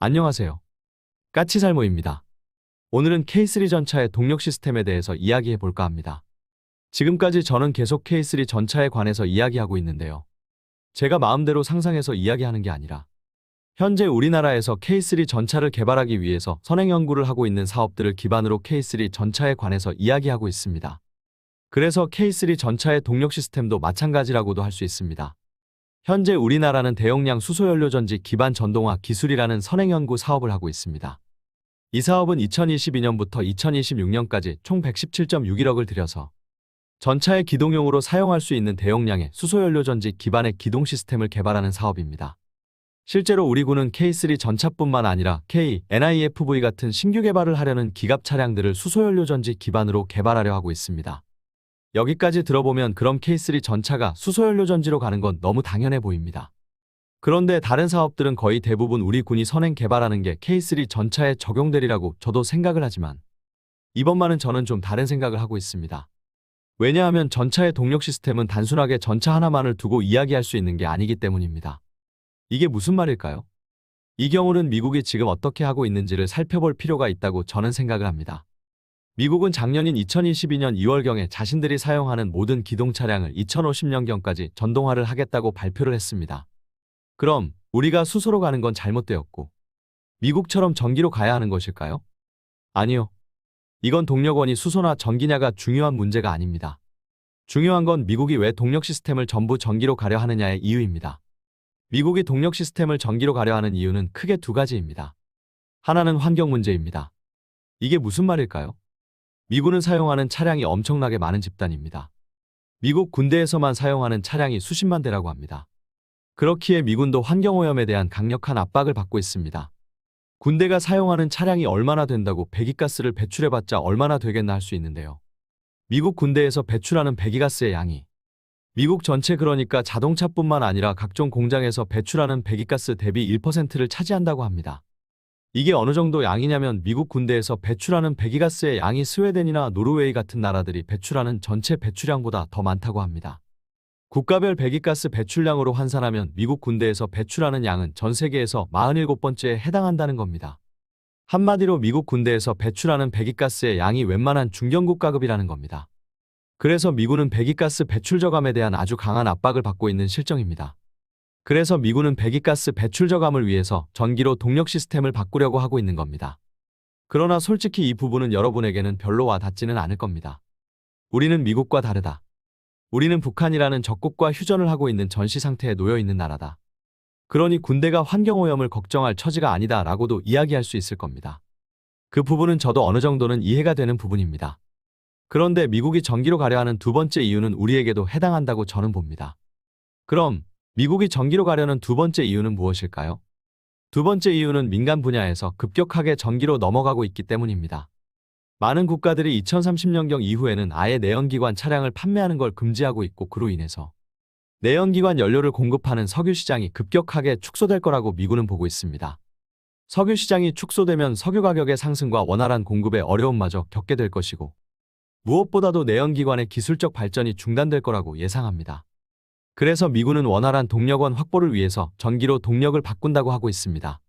안녕하세요. 까치살모입니다. 오늘은 K3 전차의 동력 시스템에 대해서 이야기해 볼까 합니다. 지금까지 저는 계속 K3 전차에 관해서 이야기하고 있는데요. 제가 마음대로 상상해서 이야기하는 게 아니라 현재 우리나라에서 K3 전차를 개발하기 위해서 선행 연구를 하고 있는 사업들을 기반으로 K3 전차에 관해서 이야기하고 있습니다. 그래서 K3 전차의 동력 시스템도 마찬가지라고도 할 수 있습니다. 현재 우리나라는 대용량 수소연료전지 기반 전동화 기술이라는 선행연구 사업을 하고 있습니다. 이 사업은 2022년부터 2026년까지 총 117.61억을 들여서 전차의 기동용으로 사용할 수 있는 대용량의 수소연료전지 기반의 기동 시스템을 개발하는 사업입니다. 실제로 우리 군은 K3 전차뿐만 아니라 K-NIFV 같은 신규 개발을 하려는 기갑 차량들을 수소연료전지 기반으로 개발하려 하고 있습니다. 여기까지 들어보면 그럼 K3 전차가 수소연료전지로 가는 건 너무 당연해 보입니다. 그런데 다른 사업들은 거의 대부분 우리 군이 선행 개발하는 게 K3 전차에 적용되리라고 저도 생각을 하지만 이번만은 저는 좀 다른 생각을 하고 있습니다. 왜냐하면 전차의 동력 시스템은 단순하게 전차 하나만을 두고 이야기할 수 있는 게 아니기 때문입니다. 이게 무슨 말일까요? 이 경우는 미국이 지금 어떻게 하고 있는지를 살펴볼 필요가 있다고 저는 생각을 합니다. 미국은 작년인 2022년 2월경에 자신들이 사용하는 모든 기동 차량을 2050년경까지 전동화를 하겠다고 발표를 했습니다. 그럼 우리가 수소로 가는 건 잘못되었고 미국처럼 전기로 가야 하는 것일까요? 아니요. 이건 동력원이 수소나 전기냐가 중요한 문제가 아닙니다. 중요한 건 미국이 왜 동력 시스템을 전부 전기로 가려 하느냐의 이유입니다. 미국이 동력 시스템을 전기로 가려 하는 이유는 크게 두 가지입니다. 하나는 환경 문제입니다. 이게 무슨 말일까요? 미군은 사용하는 차량이 엄청나게 많은 집단입니다. 미국 군대에서만 사용하는 차량이 수십만 대라고 합니다. 그렇기에 미군도 환경오염에 대한 강력한 압박을 받고 있습니다. 군대가 사용하는 차량이 얼마나 된다고 배기가스를 배출해봤자 얼마나 되겠나 할 수 있는데요. 미국 군대에서 배출하는 배기가스의 양이 미국 전체 그러니까 자동차뿐만 아니라 각종 공장에서 배출하는 배기가스 대비 1%를 차지한다고 합니다. 이게 어느 정도 양이냐면 미국 군대에서 배출하는 배기가스의 양이 스웨덴이나 노르웨이 같은 나라들이 배출하는 전체 배출량보다 더 많다고 합니다. 국가별 배기가스 배출량으로 환산하면 미국 군대에서 배출하는 양은 전 세계에서 47번째에 해당한다는 겁니다. 한마디로 미국 군대에서 배출하는 배기가스의 양이 웬만한 중견국가급이라는 겁니다. 그래서 미군은 배기가스 배출 저감에 대한 아주 강한 압박을 받고 있는 실정입니다. 그래서 미군은 배기가스 배출 저감을 위해서 전기로 동력 시스템을 바꾸려고 하고 있는 겁니다. 그러나 솔직히 이 부분은 여러분에게는 별로 와 닿지는 않을 겁니다. 우리는 미국과 다르다. 우리는 북한이라는 적국과 휴전을 하고 있는 전시 상태에 놓여 있는 나라다. 그러니 군대가 환경오염을 걱정할 처지가 아니다 라고도 이야기할 수 있을 겁니다. 그 부분은 저도 어느 정도는 이해가 되는 부분입니다. 그런데 미국이 전기로 가려 하는 두 번째 이유는 우리에게도 해당한다고 저는 봅니다. 그럼 미국이 전기로 가려는 두 번째 이유는 무엇일까요? 두 번째 이유는 민간 분야에서 급격하게 전기로 넘어가고 있기 때문입니다. 많은 국가들이 2030년경 이후에는 아예 내연기관 차량을 판매하는 걸 금지하고 있고 그로 인해서 내연기관 연료를 공급하는 석유 시장이 급격하게 축소될 거라고 미군은 보고 있습니다. 석유 시장이 축소되면 석유 가격의 상승과 원활한 공급의 어려움마저 겪게 될 것이고 무엇보다도 내연기관의 기술적 발전이 중단될 거라고 예상합니다. 그래서 미군은 원활한 동력원 확보를 위해서 전기로 동력을 바꾼다고 하고 있습니다.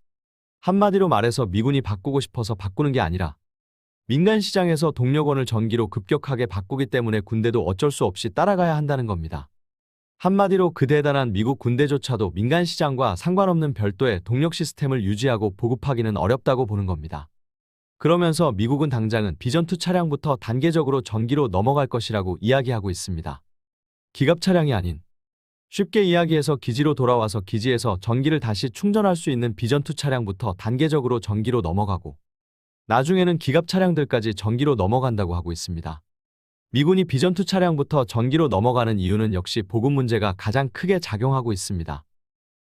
한마디로 말해서 미군이 바꾸고 싶어서 바꾸는 게 아니라 민간 시장에서 동력원을 전기로 급격하게 바꾸기 때문에 군대도 어쩔 수 없이 따라가야 한다는 겁니다. 한마디로 그 대단한 미국 군대조차도 민간 시장과 상관없는 별도의 동력 시스템을 유지하고 보급하기는 어렵다고 보는 겁니다. 그러면서 미국은 당장은 비전2 차량부터 단계적으로 전기로 넘어갈 것이라고 이야기하고 있습니다. 기갑 차량이 아닌 쉽게 이야기해서 기지로 돌아와서 기지에서 전기를 다시 충전할 수 있는 비전2 차량부터 단계적으로 전기로 넘어가고 나중에는 기갑 차량들까지 전기로 넘어간다고 하고 있습니다. 미군이 비전2 차량부터 전기로 넘어가는 이유는 역시 보급 문제가 가장 크게 작용하고 있습니다.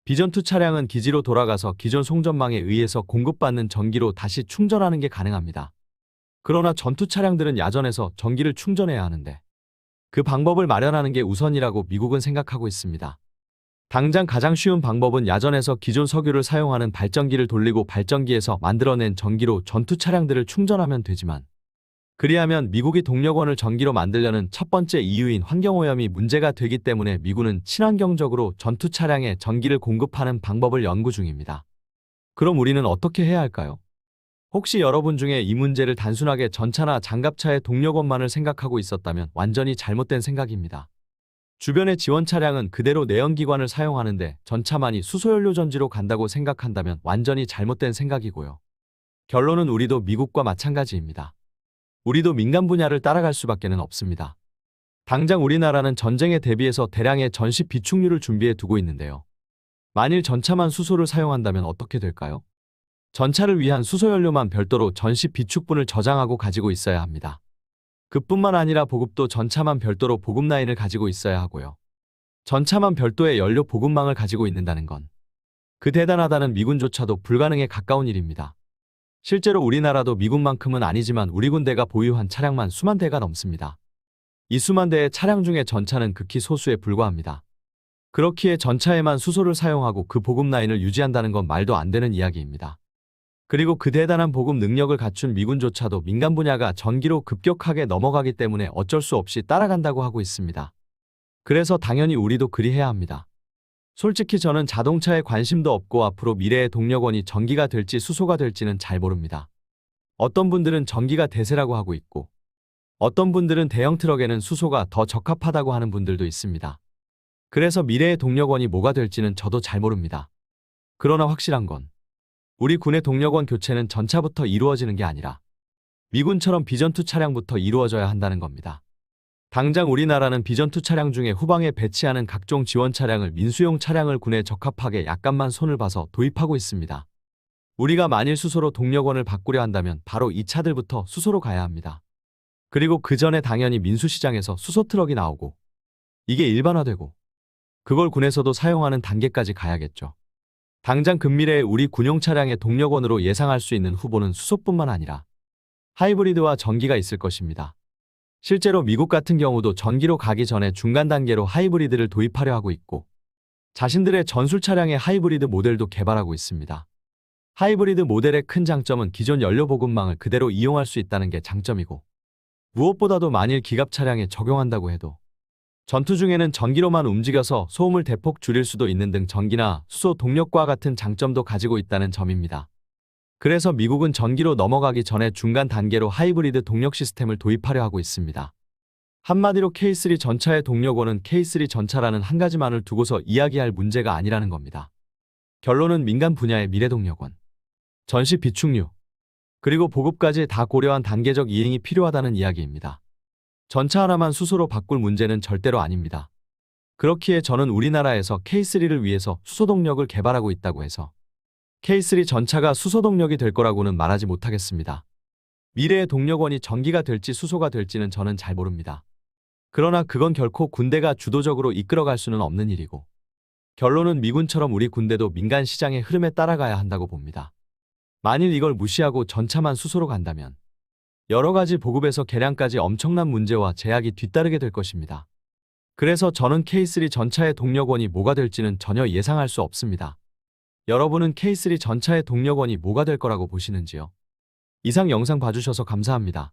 비전2 차량은 기지로 돌아가서 기존 송전망에 의해서 공급받는 전기로 다시 충전하는 게 가능합니다. 그러나 전투 차량들은 야전에서 전기를 충전해야 하는데 그 방법을 마련하는 게 우선이라고 미국은 생각하고 있습니다. 당장 가장 쉬운 방법은 야전에서 기존 석유를 사용하는 발전기를 돌리고 발전기에서 만들어낸 전기로 전투 차량들을 충전하면 되지만 그리하면 미국이 동력원을 전기로 만들려는 첫 번째 이유인 환경오염이 문제가 되기 때문에 미군은 친환경적으로 전투 차량에 전기를 공급하는 방법을 연구 중입니다. 그럼 우리는 어떻게 해야 할까요? 혹시 여러분 중에 이 문제를 단순하게 전차나 장갑차의 동력원만을 생각하고 있었다면 완전히 잘못된 생각입니다. 주변의 지원 차량은 그대로 내연기관을 사용하는데 전차만이 수소연료 전지로 간다고 생각한다면 완전히 잘못된 생각이고요. 결론은 우리도 미국과 마찬가지입니다. 우리도 민간 분야를 따라갈 수밖에는 없습니다. 당장 우리나라는 전쟁에 대비해서 대량의 전시 비축류를 준비해 두고 있는데요. 만일 전차만 수소를 사용한다면 어떻게 될까요? 전차를 위한 수소연료만 별도로 전시 비축분을 저장하고 가지고 있어야 합니다. 그뿐만 아니라 보급도 전차만 별도로 보급 라인을 가지고 있어야 하고요. 전차만 별도의 연료 보급망을 가지고 있는다는 건 그 대단하다는 미군조차도 불가능에 가까운 일입니다. 실제로 우리나라도 미군만큼은 아니지만 우리 군대가 보유한 차량만 수만 대가 넘습니다. 이 수만 대의 차량 중에 전차는 극히 소수에 불과합니다. 그렇기에 전차에만 수소를 사용하고 그 보급 라인을 유지한다는 건 말도 안 되는 이야기입니다. 그리고 그 대단한 보급 능력을 갖춘 미군조차도 민간 분야가 전기로 급격하게 넘어가기 때문에 어쩔 수 없이 따라간다고 하고 있습니다. 그래서 당연히 우리도 그리해야 합니다. 솔직히 저는 자동차에 관심도 없고 앞으로 미래의 동력원이 전기가 될지 수소가 될지는 잘 모릅니다. 어떤 분들은 전기가 대세라고 하고 있고 어떤 분들은 대형 트럭에는 수소가 더 적합하다고 하는 분들도 있습니다. 그래서 미래의 동력원이 뭐가 될지는 저도 잘 모릅니다. 그러나 확실한 건 우리 군의 동력원 교체는 전차부터 이루어지는 게 아니라 미군처럼 비전투 차량부터 이루어져야 한다는 겁니다. 당장 우리나라는 비전투 차량 중에 후방에 배치하는 각종 지원 차량을 민수용 차량을 군에 적합하게 약간만 손을 봐서 도입하고 있습니다. 우리가 만일 수소로 동력원을 바꾸려 한다면 바로 이 차들부터 수소로 가야 합니다. 그리고 그 전에 당연히 민수시장에서 수소 트럭이 나오고 이게 일반화되고 그걸 군에서도 사용하는 단계까지 가야겠죠. 당장 근미래에 우리 군용 차량의 동력원으로 예상할 수 있는 후보는 수소뿐만 아니라 하이브리드와 전기가 있을 것입니다. 실제로 미국 같은 경우도 전기로 가기 전에 중간 단계로 하이브리드를 도입하려 하고 있고 자신들의 전술 차량의 하이브리드 모델도 개발하고 있습니다. 하이브리드 모델의 큰 장점은 기존 연료 보급망을 그대로 이용할 수 있다는 게 장점이고 무엇보다도 만일 기갑 차량에 적용한다고 해도 전투 중에는 전기로만 움직여서 소음을 대폭 줄일 수도 있는 등 전기나 수소 동력과 같은 장점도 가지고 있다는 점입니다. 그래서 미국은 전기로 넘어가기 전에 중간 단계로 하이브리드 동력 시스템을 도입하려 하고 있습니다. 한마디로 K3 전차의 동력원은 K3 전차라는 한 가지만을 두고서 이야기할 문제가 아니라는 겁니다. 결론은 민간 분야의 미래 동력원, 전시 비축류, 그리고 보급까지 다 고려한 단계적 이행이 필요하다는 이야기입니다. 전차 하나만 수소로 바꿀 문제는 절대로 아닙니다. 그렇기에 저는 우리나라에서 K3를 위해서 수소동력을 개발하고 있다고 해서 K3 전차가 수소동력이 될 거라고는 말하지 못하겠습니다. 미래의 동력원이 전기가 될지 수소가 될지는 저는 잘 모릅니다. 그러나 그건 결코 군대가 주도적으로 이끌어갈 수는 없는 일이고 결론은 미군처럼 우리 군대도 민간 시장의 흐름에 따라가야 한다고 봅니다. 만일 이걸 무시하고 전차만 수소로 간다면 여러 가지 보급에서 개량까지 엄청난 문제와 제약이 뒤따르게 될 것입니다. 그래서 저는 K3 전차의 동력원이 뭐가 될지는 전혀 예상할 수 없습니다. 여러분은 K3 전차의 동력원이 뭐가 될 거라고 보시는지요? 이상 영상 봐주셔서 감사합니다.